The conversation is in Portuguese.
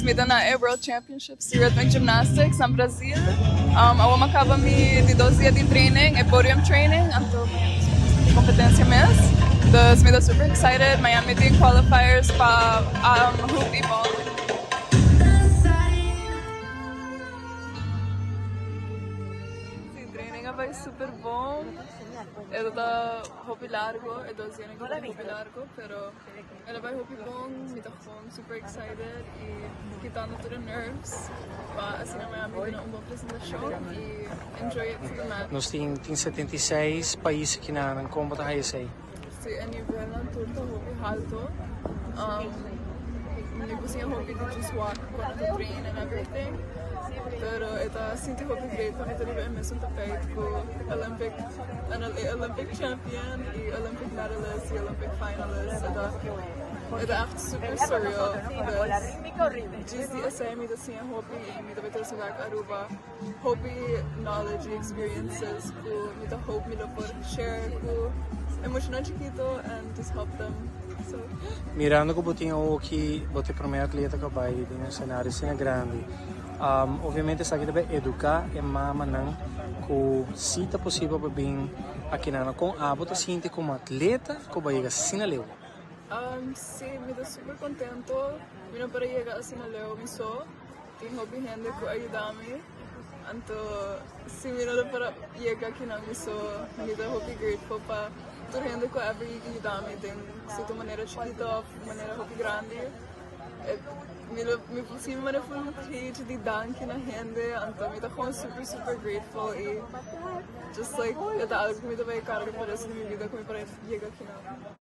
mida na World Championship Rhythmic Gymnastics no Brasil. Eu acaba de 12 dias de training, podium training, então competência mesmo. Dus mida super excited, Miami tem qualifiers para hoop e ball. Sim, training vai super bom. Ela dá hoop largo, 12 anos que hoop largo, pero ela vai hoop bom, me tá super excited e quitando todos os nerves para asina Miami na uma apresentação e enjoy it to the max. Nós temos 76 países aqui na como tá aí sei. Sim, a nível na turta hoop alto. Não consigo hoop de just walk quando train and everything. Pero ita sinti hoop great para ito rin mesmo tapet ko Olympic champion e Olympic medalist e Olympic finalist. Ita echt super surreal. Just the SM ita siya hoop ita betul sa Aruba. Hoop knowledge experiences ko ita hope mila por share ko emotional chiquito and just help them. So, mirando ko buting aqui, bote prome atleta ka ba din ang cenário sina grande. Obviamente sa kita ba educar e mama nang ko sita possível para bem aqui na com abota sinti como atleta ko ba iga sinaleu. Sim, me dá super contento. Vino para chegar assim na Leo, me só tem hobby gente que ajuda-me. Então, se me dá para chegar aqui na me só, me dá hobby grateful para toda gente que every ajuda-me. Tem sua maneira chiquita, maneira hobby grande. Me possível maneira full page de danke na gente. Então, me dá super grateful e just like, é algo que me dá bem carga para essa minha vida que me para chegar aqui na.